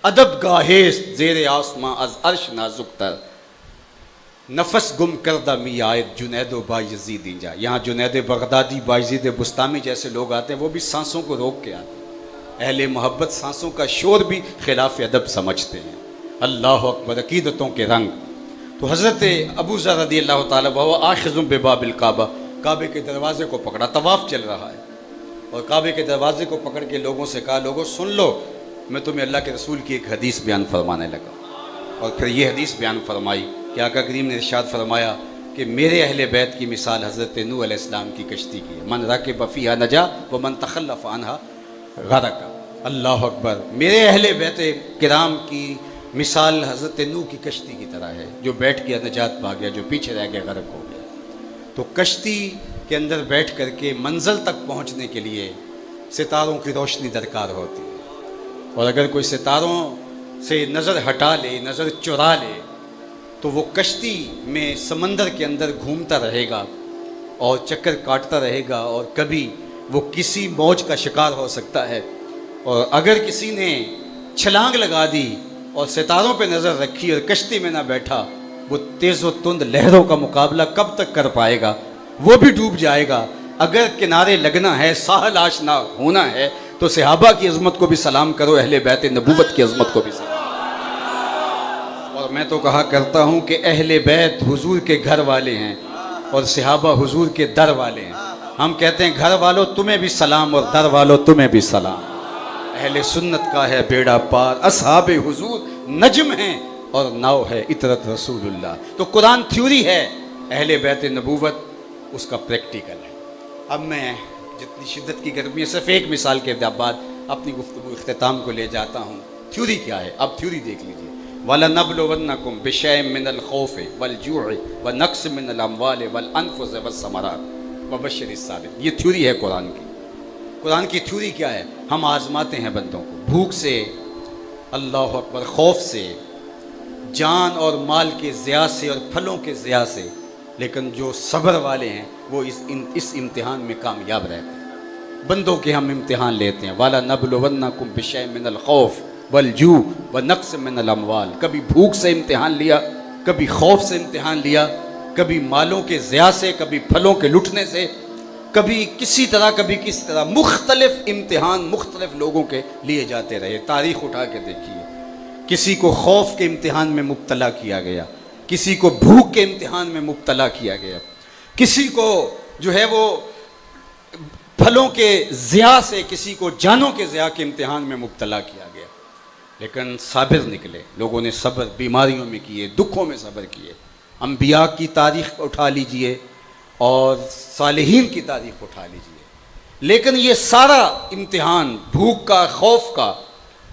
अदब गाहेस ज़ेरे आसमां अज अर्श नाजुक तर, नफस गुम करदा मी आयत जुनैदो बायजीद इंजा। यहाँ जुनैद बगदादी, बायजीद बुस्तामी जैसे लोग आते हैं, वो भी सांसों को रोक के आते हैं। अहले मोहब्बत सांसों का शोर भी खिलाफ अदब समझते हैं। अल्लाह अकबर, अकीदतों के रंग। तो हज़रत अबू ज़र रज़ी अल्लाह ताला वह आखिज़ुम बिबाबिल काबा, काबे के दरवाजे को पकड़ा, तवाफ़ चल रहा है, और काबे के दरवाजे को पकड़ के लोगों से कहा, लोगों सुन लो, मैं तुम्हें अल्लाह के रसूल की एक हदीस बयान फरमाने लगा। और फिर ये हदीस बयान फरमाई कि आका करीम ने इरशाद फरमाया कि मेरे अहले बैत की मिसाल हज़रत नूह अलैहिस्सलाम की कश्ती की है। मन राकिब फ़ीहा नजा व मन तखल्लफ़ अन्हा गरक़। अल्लाह अकबर। मेरे अहले बैत किराम की मिसाल हज़रत नूह की कश्ती की तरह है, जो बैठ गया नजात पा गया, जो पीछे रह गया गरक हो गया। तो कश्ती के अंदर बैठ करके मंजिल तक पहुँचने के लिए सितारों की रोशनी दरकार होती है, और अगर कोई सितारों से नज़र हटा ले, नज़र चुरा ले, तो वो कश्ती में समंदर के अंदर घूमता रहेगा और चक्कर काटता रहेगा, और कभी वो किसी मौज का शिकार हो सकता है। और अगर किसी ने छलांग लगा दी और सितारों पे नज़र रखी और कश्ती में ना बैठा, वो तेज़ व तुंद लहरों का मुकाबला कब तक कर पाएगा, वो भी डूब जाएगा। अगर किनारे लगना है, साहल आशना होना है, तो सहाबा की अज़मत को भी सलाम करो, अहले बैत नबूवत की अज़मत को भी सलाम। और मैं तो कहा करता हूँ कि अहले बैत हुजूर के घर वाले हैं और सहाबा हुजूर के दर वाले हैं। हम कहते हैं घर वालों तुम्हें भी सलाम और दर वालों तुम्हें भी सलाम। अहले सुन्नत का है बेड़ा पार, असहाबे हुजूर नजम हैं और नाव है इतरत रसूलुल्लाह। तो कुरान थ्योरी है, अहले बैत नबूवत उसका प्रैक्टिकल है। अब मैं जितनी शिद्दत की गर्मी है, सिर्फ एक मिसाल के बाद अपनी गुफ्तगू इख्तिताम को ले जाता हूँ। थ्योरी क्या है, अब थ्योरी देख लीजिए। वला नबलुवन्नकुम बिशैइन मिनल खौफ़ि वल जू'i व नक्स मिनल अम्वालि वल अनफुसि वस्समरात वबश्शिरिस साबिरीन। ये थ्योरी है कुरान की। कुरान की थ्योरी क्या है? हम आजमाते हैं बंदों को भूख से, अल्लाह अकबर, खौफ से, जान और माल के ज़िया से और फलों के ज़िया से, लेकिन जो सब्र वाले हैं वो इस इम्तिहान में कामयाब रहते हैं। बंदों के हम इम्तिहान लेते हैं। वाला नबलुवन्नकुम बिशैइन मिनल खौफ़ वल जू व नक्स मिनल अम्वाल। कभी भूख से इम्तिहान लिया, कभी खौफ से इम्तिहान लिया, कभी मालों के ज़िया से, कभी फलों के लुटने से, कभी किसी तरह मुख्तलिफ इम्तिहान मुख्तलिफ लोगों के लिए जाते रहे। तारीख़ उठा के देखिए, किसी को खौफ के इम्तिहान में मुब्तला किया गया, किसी को भूख के इम्तिहान में मुब्तला किया गया, किसी को जो है वो फलों के ज़िया से, किसी को जानों के ज़िया के इम्तिहान में मुब्तला किया गया, लेकिन साबिर निकले। लोगों ने सब्र बीमारियों में किए, दुखों में सब्र किए। अंबिया की तारीख़ उठा लीजिए और सालिहीन की तारीख़ उठा लीजिए, लेकिन ये सारा इम्तिहान भूख का, खौफ का,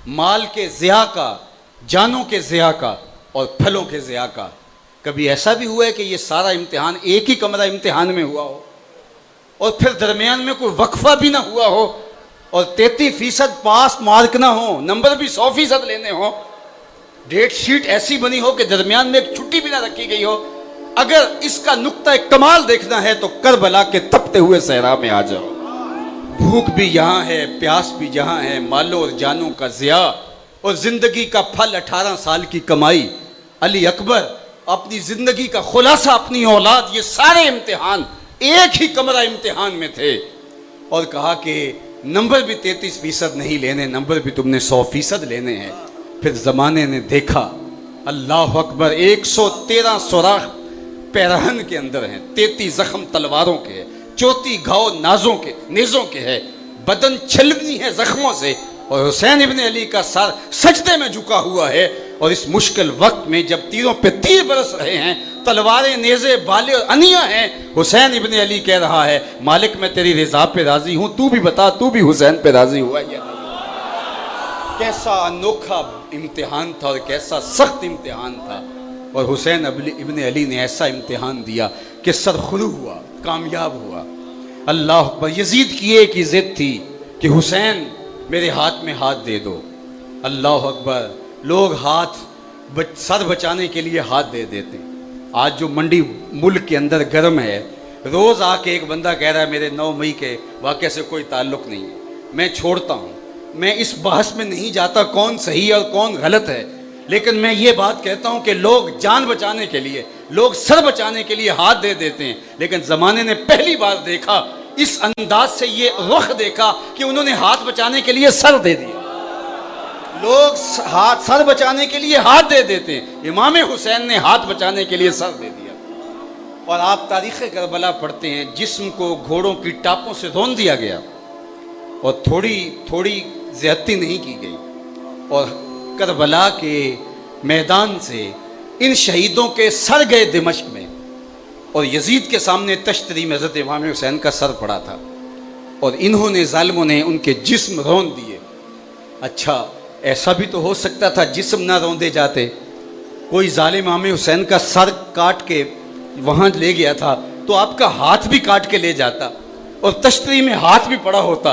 माल के ज़िया का, जानों के ज़िया का और फलों के ज़िया का, कभी ऐसा भी हुआ है कि ये सारा इम्तिहान एक ही कमरा इम्तिहान में हुआ हो और फिर दरमियान में कोई वक्फा भी ना हुआ हो और 33% पास मार्क ना हो, नंबर भी 100% लेने हो, डेट शीट ऐसी बनी हो कि दरमियान में एक छुट्टी भी ना रखी गई हो? अगर इसका नुक्ता कमाल देखना है तो करबला के तपते हुए सहरा में आ जाओ। भूख भी यहाँ है, प्यास भी यहाँ है, मालों और जानों का ज़िया और ज़िंदगी का फल 18 साल की कमाई। अली अकबर अपनी ज़िंदगी का खुलासा, अपनी औलाद, ये सारे इम्तिहान एक ही कमरा इम्तिहान में थे और कहा कि नंबर भी 33% नहीं लेने, नंबर भी तुमने 100% लेने हैं। फिर ज़माने ने देखा, अल्लाह अकबर, 113 सुराख पैरहन के अंदर हैं, 33 ज़ख्म तलवारों के हैं, 34 घाव नेज़ों के हैं, बदन छलनी है ज़ख्मों से, और हुसैन इब्ने अली का सर सजदे में झुका हुआ है। और इस मुश्किल वक्त में जब तीरों पे तीर बरस रहे हैं, तलवारें, नेज़े, बाले और अनियाँ हैं, हुसैन इब्ने अली कह रहा है, मालिक मैं तेरी रज़ा पे राज़ी हूँ, तू भी बता, तू भी हुसैन पे राज़ी हुआ या नहीं? कैसा अनोखा इम्तिहान था और कैसा सख्त इम्तिहान था। और हुसैन इब्ने अली ने ऐसा इम्तिहान दिया कि सरखुरू हुआ, कामयाब हुआ। अल्लाह अकबर। यजीद की एक ही ज़िद थी कि हुसैन मेरे हाथ में हाथ दे दो। अल्लाह अकबर। लोग सर बचाने के लिए हाथ दे देते। आज जो मंडी मुल्क के अंदर गर्म है, रोज़ आके एक बंदा कह रहा है मेरे 9 मई के वाक़े से कोई ताल्लुक़ नहीं है, मैं छोड़ता हूँ। मैं इस बहस में नहीं जाता कौन सही और कौन गलत है, लेकिन मैं ये बात कहता हूँ कि लोग जान बचाने के लिए, लोग सर बचाने के लिए हाथ दे देते हैं, लेकिन ज़माने ने पहली बार देखा, इस अंदाज से ये रुख देखा कि उन्होंने हाथ बचाने के लिए सर दे दिया। लोग हाथ सर बचाने के लिए हाथ दे देते हैं, इमाम हुसैन ने हाथ बचाने के लिए सर दे दिया। और आप तारीख़ करबला पढ़ते हैं, जिस्म को घोड़ों की टापों से रौंद दिया गया और थोड़ी थोड़ी ज़्यादती नहीं की गई, और करबला के मैदान से इन शहीदों के सर गए दिमश्क में, और यजीद के सामने तश्तरी में हज़रत इमाम हुसैन का सर पड़ा था, और इन्होंने ज़ालिमों ने उनके जिस्म रौंद दिए। अच्छा, ऐसा भी तो हो सकता था जिस्म ना रौंदे जाते, कोई ज़ालिम इमाम हुसैन का सर काट के वहाँ ले गया था तो आपका हाथ भी काट के ले जाता, और तश्तरी में हाथ भी पड़ा होता,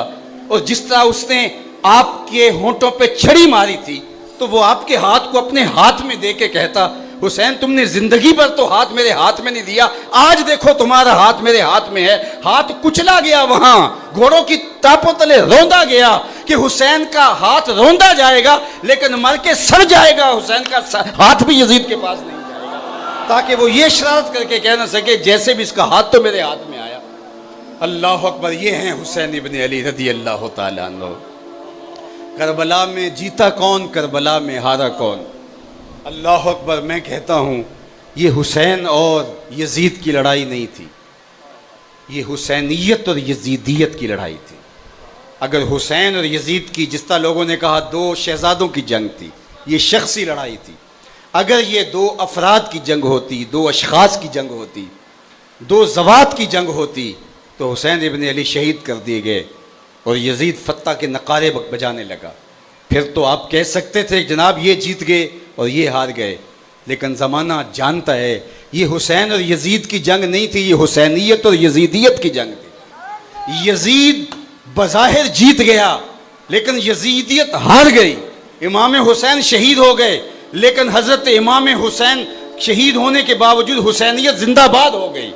और जिस तरह उसने आपके होंठों पे छड़ी मारी थी तो वो आपके हाथ को अपने हाथ में दे के कहता, हुसैन तुमने जिंदगी भर तो हाथ मेरे हाथ में नहीं दिया, आज देखो तुम्हारा हाथ मेरे हाथ में है। हाथ कुचला गया, वहां घोड़ों की टापों तले रौंदा गया कि हुसैन का हाथ रौंदा जाएगा लेकिन मर के सड़ जाएगा, हुसैन का हाथ भी यजीद के पास नहीं जाएगा, ताकि वो ये शरारत करके कह ना सके जैसे भी इसका हाथ तो मेरे हाथ में आया। अल्लाह अकबर, ये हैं हुसैन इब्न अली रज़ी अल्लाह तआला अन्हु। करबला में जीता कौन, करबला में हारा कौन? अल्लाह अकबर। मैं कहता हूँ ये हुसैन और यजीद की लड़ाई नहीं थी, ये हुसैनियत और यजीदियत की लड़ाई थी। अगर हुसैन और यजीद की, जिस तरह लोगों ने कहा, दो शहजादों की जंग थी, ये शख्सी लड़ाई थी। अगर ये दो अफराद की जंग होती, दो अशखास की जंग होती, दो ज़वात की जंग होती, तो हुसैन इब्न अली शहीद कर दिए गए और यजीद फत्ता के नकारे बजाने लगा। फिर तो आप कह सकते थे जनाब ये जीत गए और ये हार गए, लेकिन ज़माना जानता है ये हुसैन और यजीद की जंग नहीं थी, ये हुसैनियत और यजीदियत की जंग थी। यजीद बज़ाहिर जीत गया लेकिन यजीदियत हार गई। इमाम हुसैन शहीद हो गए लेकिन हज़रत इमाम हुसैन शहीद होने के बावजूद हुसैनियत जिंदाबाद हो गई।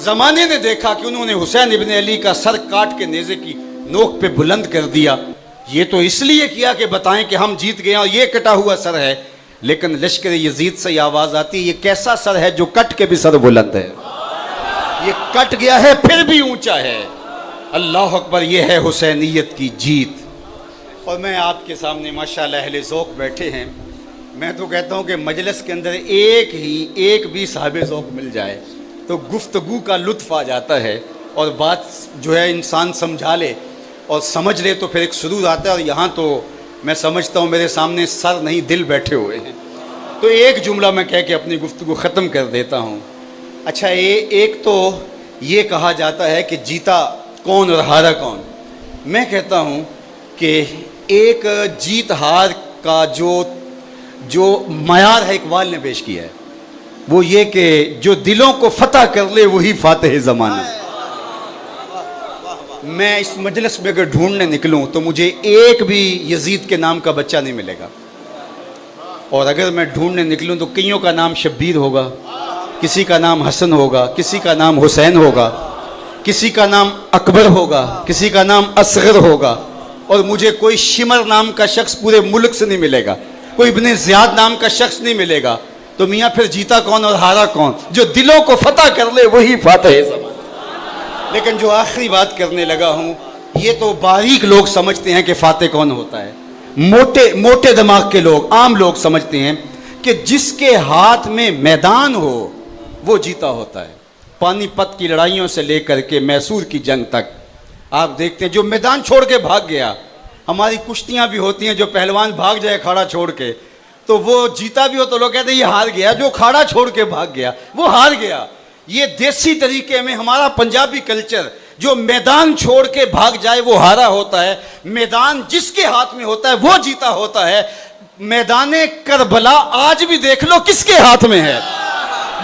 ज़माने ने देखा कि उन्होंने हुसैन इब्न अली का सर काट के नेज़े की नोक पे बुलंद कर दिया। ये तो इसलिए किया कि बताएं कि हम जीत गए और ये कटा हुआ सर है, लेकिन लश्कर यजीद से ये आवाज़ आती है, ये कैसा सर है जो कट के भी सर बुलंद है, ये कट गया है फिर भी ऊंचा है। अल्लाह अकबर, ये है हुसैनियत की जीत। और मैं आपके सामने माशाअल्लाह अहले ज़ौक़ बैठे हैं, मैं तो कहता हूँ कि मजलिस के अंदर एक भी साहिब ज़ौक़ मिल जाए तो गुफ्तगू का लुत्फ़ आ जाता है, और बात जो है इंसान समझा ले और समझ ले तो फिर एक सुरूर आता है। और यहाँ तो मैं समझता हूँ मेरे सामने सर नहीं दिल बैठे हुए हैं, तो एक जुमला मैं कह के अपनी गुफ्तगू ख़त्म कर देता हूँ। अच्छा, एक तो ये कहा जाता है कि जीता कौन और हारा कौन। मैं कहता हूँ कि एक जीत हार का जो मयार है इकबाल ने पेश किया है, वो ये कि जो दिलों को फतह कर ले वही फातिह ज़माना। मैं इस मजलिस में अगर ढूंढने निकलूं तो मुझे एक भी यजीद के नाम का बच्चा नहीं मिलेगा, और अगर मैं ढूंढने निकलूं तो कईयों का नाम शब्बीर होगा, किसी का नाम हसन होगा, किसी का नाम हुसैन होगा, किसी का नाम अकबर होगा, किसी का नाम असगर होगा, और मुझे कोई शिमर नाम का शख्स पूरे मुल्क से नहीं मिलेगा, कोई इब्ने ज़ियाद नाम का शख्स नहीं मिलेगा। तो मियाँ फिर जीता कौन और हारा कौन? जो दिलों को फतह कर ले वही फातिह ज़माना। लेकिन जो आखिरी बात करने लगा हूँ, ये तो बारीक लोग समझते हैं कि फातिह कौन होता है, मोटे दिमाग के लोग, आम लोग समझते हैं कि जिसके हाथ में मैदान हो वो जीता होता है। पानीपत की लड़ाइयों से लेकर के मैसूर की जंग तक आप देखते हैं जो मैदान छोड़ के भाग गया, हमारी कुश्तियाँ भी होती हैं, जो पहलवान भाग जाए अखाड़ा छोड़ के तो वो जीता भी हो तो लोग कहते हैं ये हार गया, जो अखाड़ा छोड़ के भाग गया वो हार गया। ये देसी तरीके में हमारा पंजाबी कल्चर, जो मैदान छोड़ के भाग जाए वो हारा होता है, मैदान जिसके हाथ में होता है वो जीता होता है। मैदाने करबला आज भी देख लो किसके हाथ में है,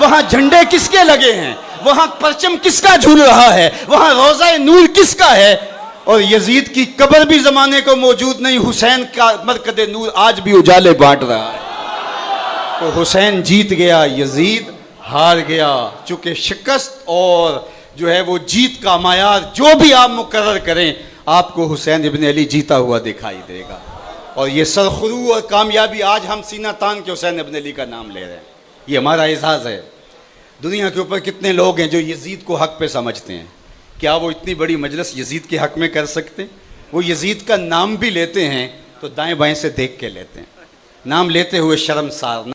वहां झंडे किसके लगे हैं, वहां परचम किसका झूल रहा है, वहां रोज़ा नूर किसका है। और यजीद की कब्र भी जमाने को मौजूद नहीं, हुसैन का मरकद नूर आज भी उजाले बांट रहा है। तो हुसैन जीत गया, यजीद हार गया। चूंकि शिकस्त और जो है वो जीत का मायार जो भी आप मुकर्रर करें, आपको हुसैन इब्न अली जीता हुआ दिखाई देगा। और ये सरखरू और कामयाबी आज हम सीना तान के हुसैन इब्न अली का नाम ले रहे हैं, ये हमारा एजाज़ है। दुनिया के ऊपर कितने लोग हैं जो यजीद को हक़ पे समझते हैं, क्या वो इतनी बड़ी मजलिस यजीद के हक़ में कर सकते? वो यजीद का नाम भी लेते हैं तो दाएं बाएं से देख के लेते हैं, नाम लेते हुए शर्मसार।